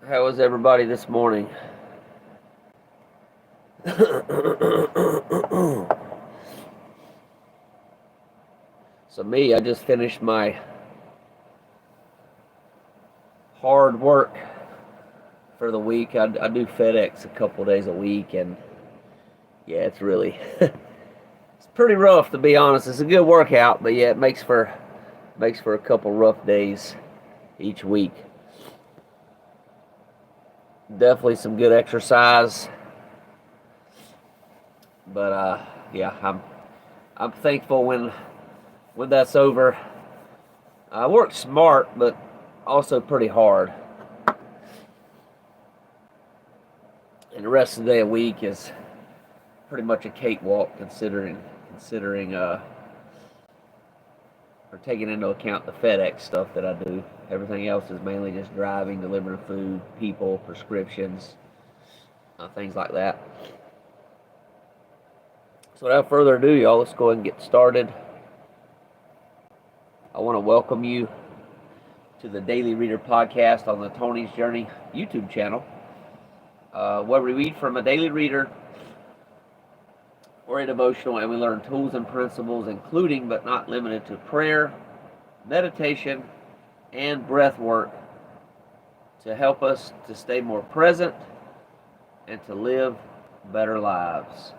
How is everybody this morning? So me, I just finished my hard work for the week. I do FedEx a couple days a week, and yeah, it's really it's pretty rough to be honest. It's a good workout, but yeah, it makes for a couple rough days each week. Definitely some good exercise, but yeah, I'm thankful when that's over. I work smart, but also pretty hard. And the rest of the day a week is pretty much a cakewalk considering or taking into account the FedEx stuff that I do. Everything else is mainly just driving, delivering food, people, prescriptions, things like that. So without further ado, y'all, let's go ahead and get started. I want to welcome you to the Daily Reader podcast on the Tony's Journey YouTube channel, where we read from a daily reader or a devotional, and we learn tools and principles, including but not limited to prayer, meditation, and breath work to help us to stay more present and to live better lives.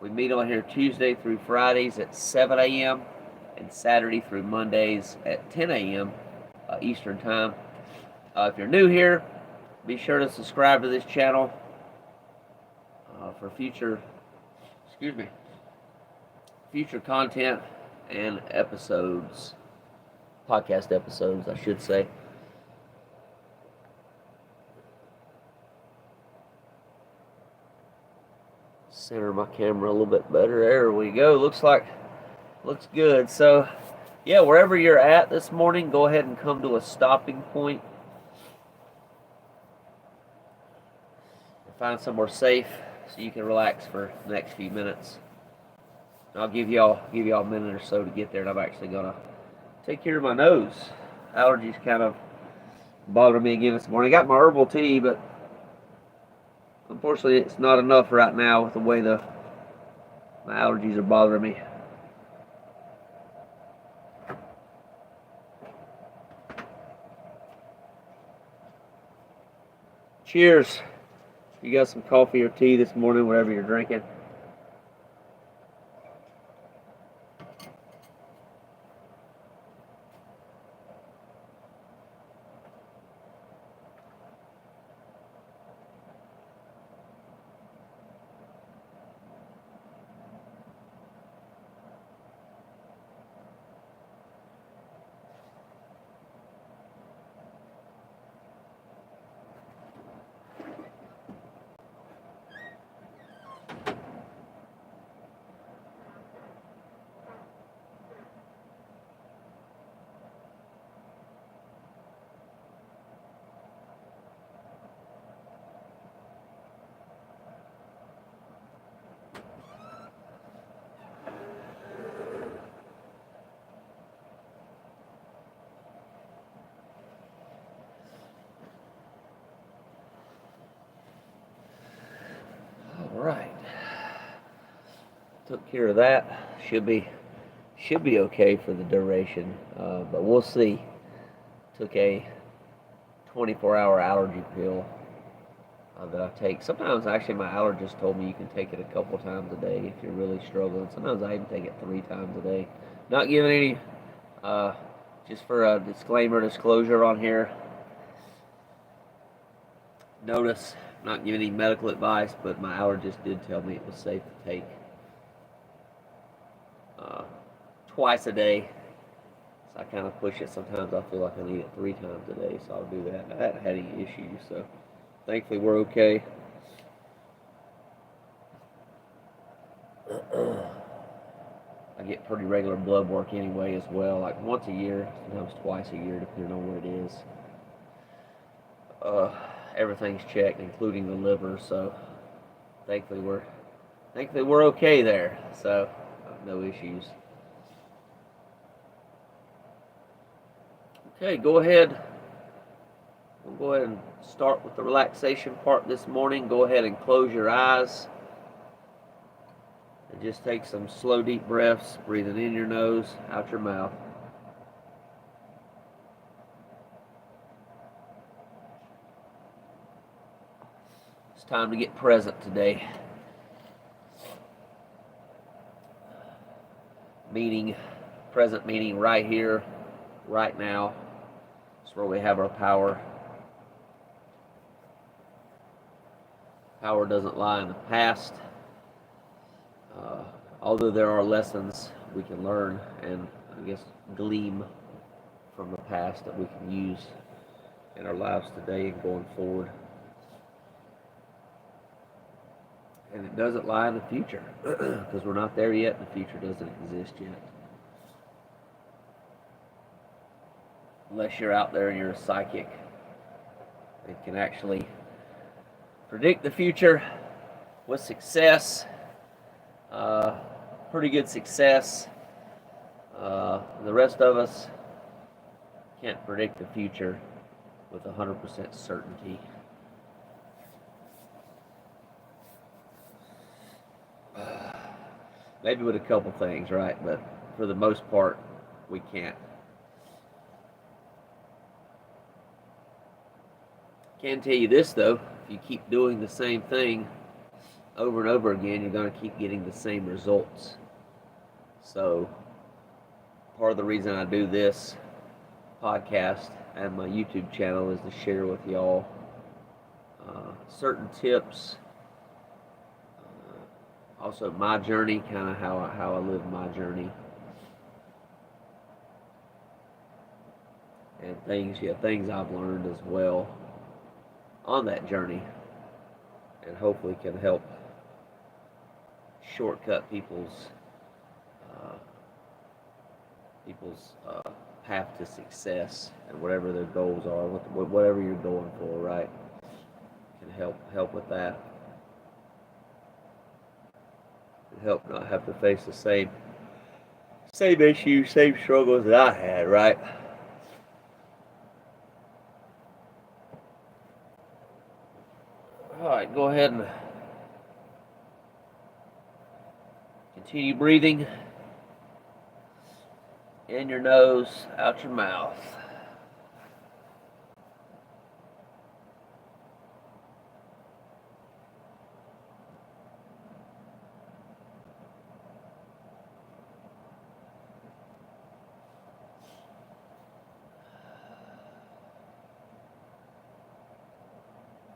We meet on here Tuesday through Fridays at 7 a.m. and Saturday through Mondays at 10 a.m. Eastern Time. If you're new here, be sure to subscribe to this channel for future content and podcast episodes, I should say. Center my camera a little bit better. There we go. Looks good. So, yeah, wherever you're at this morning, go ahead and come to a stopping point. Find somewhere safe so you can relax for the next few minutes. I'll give y'all a minute or so to get there, and I'm actually gonna take care of my nose. Allergies kind of bothering me again this morning. I got my herbal tea, but unfortunately it's not enough right now with the way my allergies are bothering me. Cheers. You got some coffee or tea this morning, whatever you're drinking. All right. Took care of that. Should be okay for the duration, but we'll see. Took a 24-hour allergy pill that I take. Sometimes, actually, my allergist told me you can take it a couple times a day if you're really struggling. Sometimes I even take it 3 times a day. Not giving any, just for a disclosure on here. Notice, not giving any medical advice, but my allergist did tell me it was safe to take twice a day. So I kind of push it. Sometimes I feel like I need it 3 times a day, so I'll do that. I haven't had any issues, so thankfully we're okay. I get pretty regular blood work anyway as well, like once a year, sometimes twice a year, depending on what it is. Everything's checked, including the liver, so thankfully we're okay there. So no issues. Okay, go ahead. We'll go ahead and start with the relaxation part this morning. Go ahead and close your eyes. And just take some slow, deep breaths, breathing in your nose, out your mouth. It's time to get present today. Present meaning right here, right now. It's where we have our power. Power doesn't lie in the past. Although there are lessons we can learn and, I guess, glean from the past that we can use in our lives today and going forward. And it doesn't lie in the future because we're not there yet. The future doesn't exist yet. Unless you're out there and you're a psychic and can actually predict the future with success, pretty good success. The rest of us can't predict the future with 100% certainty. Maybe with a couple things, right? But for the most part, we can't. Can tell you this though, if you keep doing the same thing over and over again, you're going to keep getting the same results. So part of the reason I do this podcast and my YouTube channel is to share with y'all certain tips, also my journey, kind of how I live my journey, and things I've learned as well on that journey, and hopefully can help shortcut people's path to success and whatever their goals are, whatever you're going for, right? Can help with that. And help not have to face the same issues, same struggles that I had, right? All right, go ahead and continue breathing in your nose, out your mouth.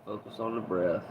Focus on the breath.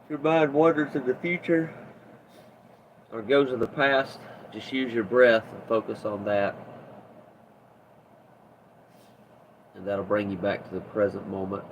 If your mind wanders in the future or goes in the past, just use your breath and focus on that. And that'll bring you back to the present moment.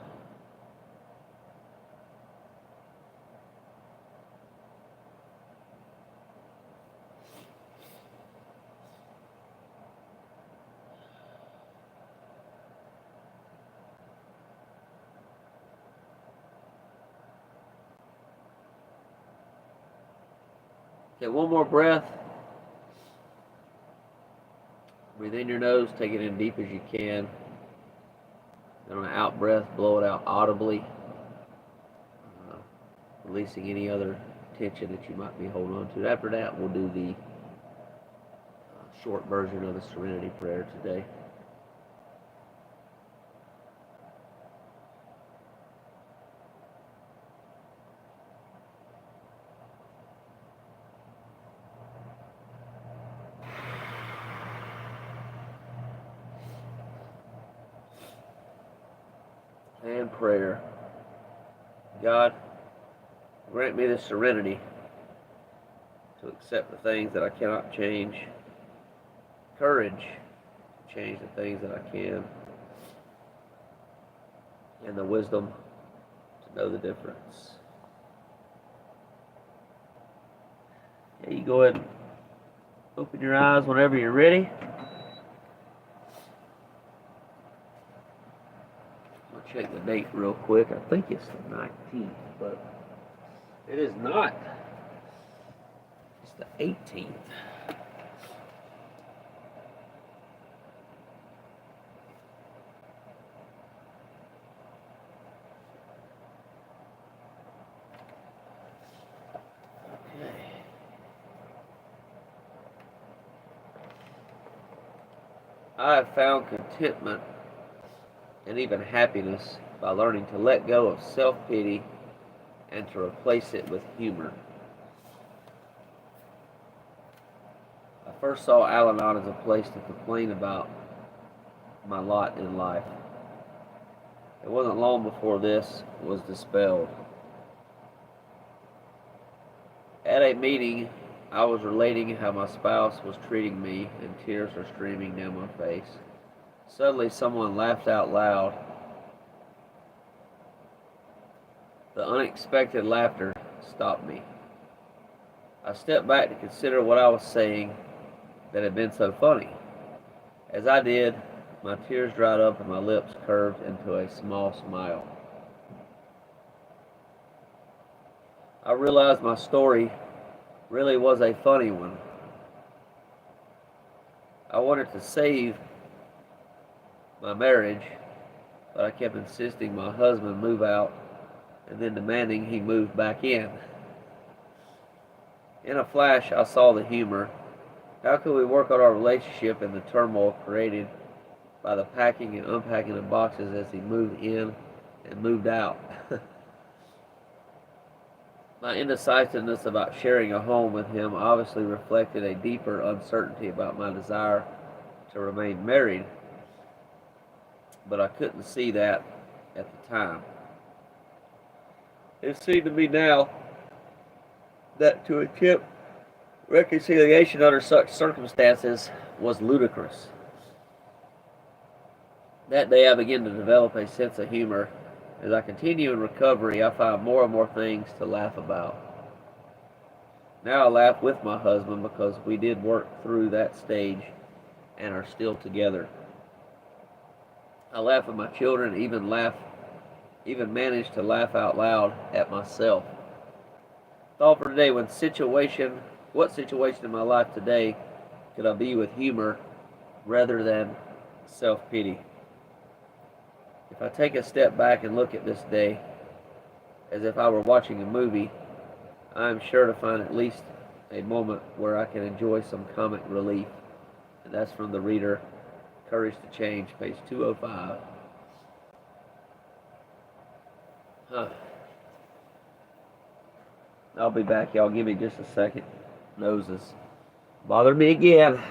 Okay, one more breath. Breathe in your nose, take it in deep as you can. Then on an out breath, blow it out audibly, uh, releasing any other tension that you might be holding on to. After that, we'll do the short version of the Serenity Prayer today. And prayer. God, grant me the serenity to accept the things that I cannot change, courage to change the things that I can, and the wisdom to know the difference. Okay, you go ahead and open your eyes whenever you're ready. I'll check the date real quick. I think it's the 19th, but it is not. It's the 18th. I have found contentment and even happiness by learning to let go of self-pity and to replace it with humor. I first saw Al-Anon as a place to complain about my lot in life. It wasn't long before this was dispelled. At a meeting, I was relating how my spouse was treating me, and tears were streaming down my face. Suddenly, someone laughed out loud. The unexpected laughter stopped me. I stepped back to consider what I was saying that had been so funny. As I did, my tears dried up and my lips curved into a small smile. I realized my story really was a funny one. I wanted to save my marriage, but I kept insisting my husband move out and then demanding he move back in. In a flash, I saw the humor. How could we work on our relationship in the turmoil created by the packing and unpacking of boxes as he moved in and moved out? My indecisiveness about sharing a home with him obviously reflected a deeper uncertainty about my desire to remain married, but I couldn't see that at the time. It seemed to me now that to attempt reconciliation under such circumstances was ludicrous. That day I began to develop a sense of humor. As I continue in recovery, I find more and more things to laugh about. Now I laugh with my husband because we did work through that stage and are still together. I laugh at my children, even manage to laugh out loud at myself. Thought for today, what situation in my life today could I be with humor rather than self-pity? If I take a step back and look at this day as if I were watching a movie, I am sure to find at least a moment where I can enjoy some comic relief. And that's from the reader, Courage to Change, page 205. I'll be back, y'all. Give me just a second. Noses bother me again.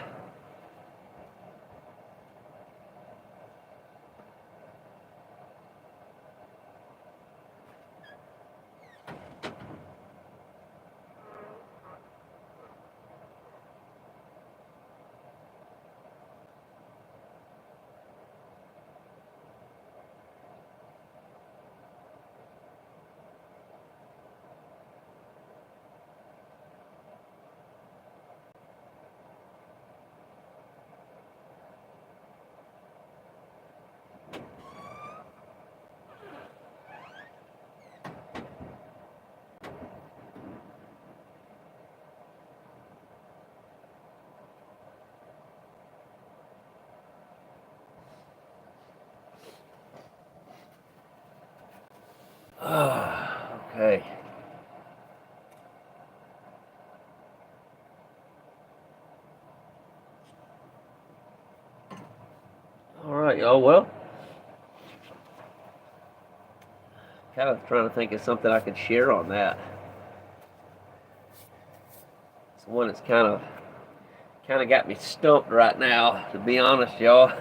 Okay. All right, y'all. Well, kind of trying to think of something I could share on that. It's one that's kind of got me stumped right now, to be honest, y'all.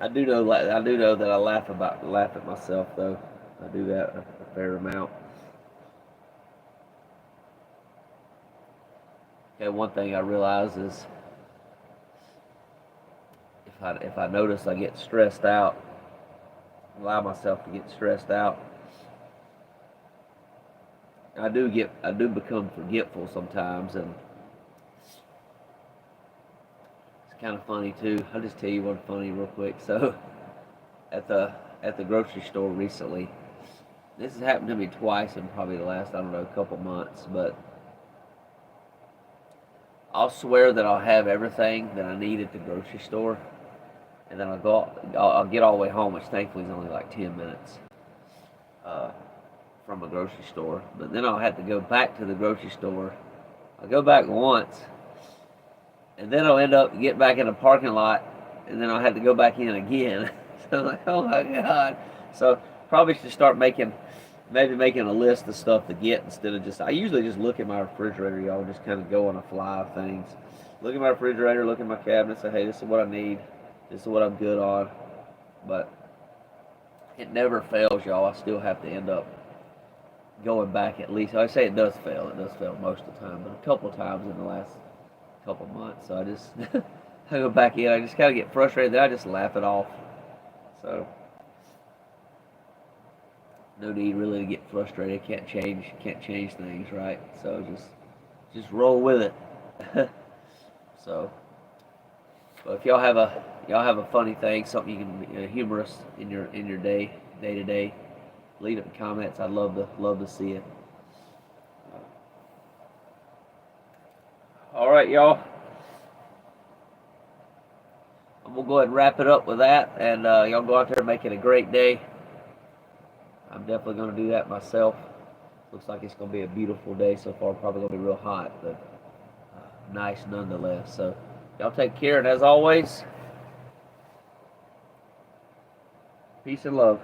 I do know that I laugh at myself though. I do that a fair amount. Okay, one thing I realize is if I notice I get stressed out, allow myself to get stressed out, I do become forgetful sometimes, and it's kind of funny too. I'll just tell you one funny real quick. So at the grocery store recently, this has happened to me twice in probably the last, I don't know, couple months, but I'll swear that I'll have everything that I need at the grocery store, and then I'll get all the way home, which thankfully is only like 10 minutes uh, from a grocery store. But then I'll have to go back to the grocery store. I'll go back once, and then I'll end up get back in the parking lot, and then I'll have to go back in again. So I'm like, oh my god. So probably should start maybe making a list of stuff to get instead of I usually just look at my refrigerator, y'all, just kind of go on a fly of things. Look at my refrigerator, look at my cabinet, say, hey, this is what I need, this is what I'm good on. But it never fails, y'all. I still have to end up going back at least. I say it does fail most of the time, but a couple of times in the last couple of months. So I just I go back in, I just kind of get frustrated, then I just laugh it off. So no need really to get frustrated. Can't change things, right? So just roll with it. So, but if y'all have a funny thing, something you can humorous in your day to day, leave it in the comments. I'd love to see it. All right, y'all. I'm gonna go ahead and wrap it up with that, and y'all go out there and make it a great day. I'm definitely going to do that myself. Looks like it's going to be a beautiful day so far. Probably going to be real hot, but nice nonetheless. So y'all take care, and as always, peace and love.